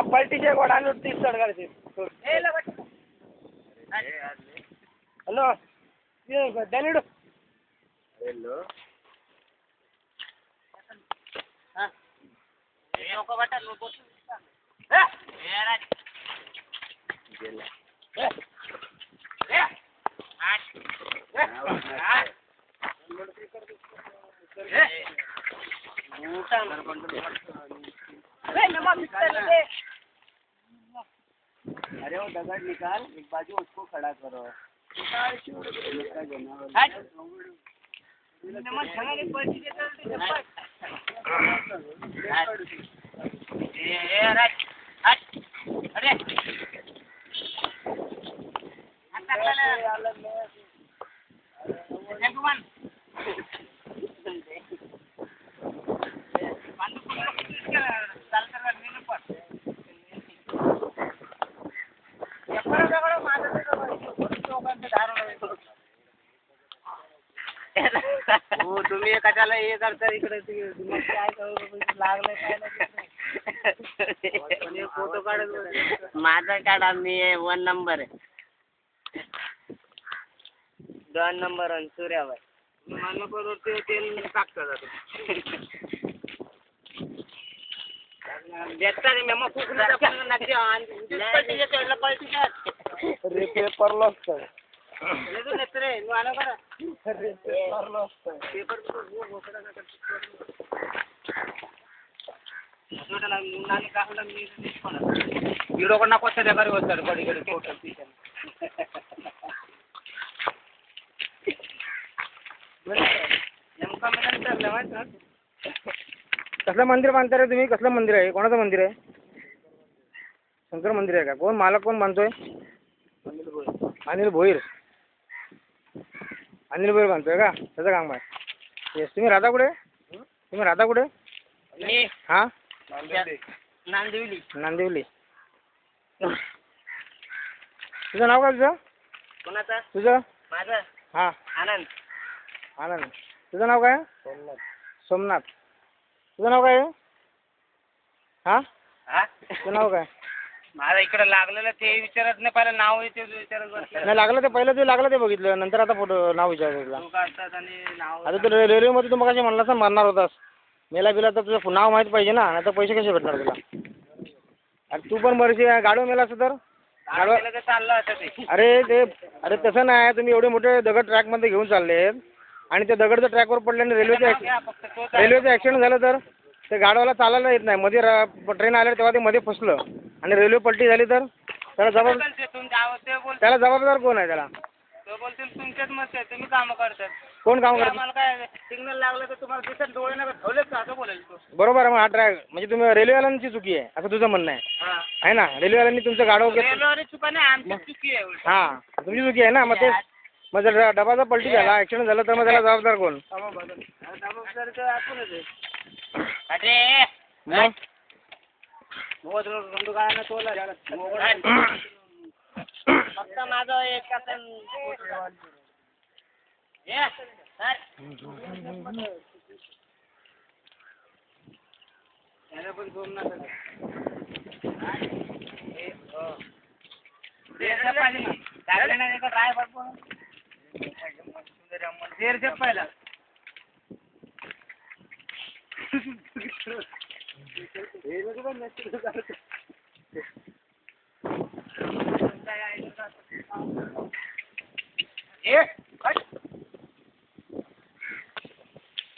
पलटीचे गोडा तीस चढ हॅलो डॅनिडो हॅलो नको वाटत नको अरे वो दगड़ निकाल एक बाजू उसको खड़ा करो हो तुम्ही कशाला हे करता इकडे काय लागलं काय फोटो काढत माझा काढा मी 1 नंबर आहे 2 नंबर सूर्यावर मानकोर तेल टाकता जातो पेपर लॉस వీడొకటి నాకు వస్తే దగ్గర వస్తాడు పది ఫోటో कसलं मंदिर बांधताय रे तुम्ही कसलं मंदिर आहे कोणाचं मंदिर आहे शंकर मंदिर आहे का कोण मालक कोण बांधतोय अनिल भोईर बांधतोय का त्याचं काम आहे येस तुम्ही राहता कुठे मी हां नांदिवली तुझं नाव काय तुझं कोणाचं तुझं माझं हां आनंद तुझं नाव काय सोमनाथ तुझं नाव काय हां तुझं नाव काय माझं इकडे लागलेलं ते विचारत नाही पहिलं नाव विचारत नाही लागलं ते पहिलं ते लागलं ते बघितलं नंतर आता फोटो नाव विचारलं आता तू रेल्वेमध्ये तू मग कशी म्हणलास ना मारणार होतास मेला बिला तर तुझं नाव माहीत पाहिजे ना नाही तर पैसे कसे भेटणार तुला अरे तू पण बरीचशी गाडव मेला असं तर गाडव चाललं अरे तसं नाही तुम्ही एवढे मोठे दगड ट्रॅकमध्ये घेऊन चालले आणि त्या दगड जर ट्रॅकवर पडल्याने रेल्वेचं ॲक्सिडेंट झालं तर ते गाडवाला चालायला येत नाही मध्ये ट्रेन आल्या तेव्हा ते मध्ये फसलं आणि रेल्वे पलटी झाली तर त्याला जबाबदार कोण आहे त्याला तुमच्याच मत आहे तुम्ही कामं करतात कोण काम करतात आम्हाला काय सिग्नल लागलं तर तुम्हाला दिसत डोळे नाही ठेवलेच का असं बोलेल तू बरोबर आहे मग हा ट्रॅक म्हणजे तुम्ही रेल्वेवाल्यांची चुकी आहे असं तुझं म्हणणं आहे ना रेल्वेवाल्यांनी तुमचं गाडव रेल्वेवाली चुका नाही आमची चुकी आहे हां तुमची चुकी आहे ना मग ते मग जर डबा जर पलटी झाला ॲक्सिडेंट झालं तर मग त्याला जबाबदार कोण जबाबदार तर आपणच आहे अरे मग फक्त माझं एक पहिला ए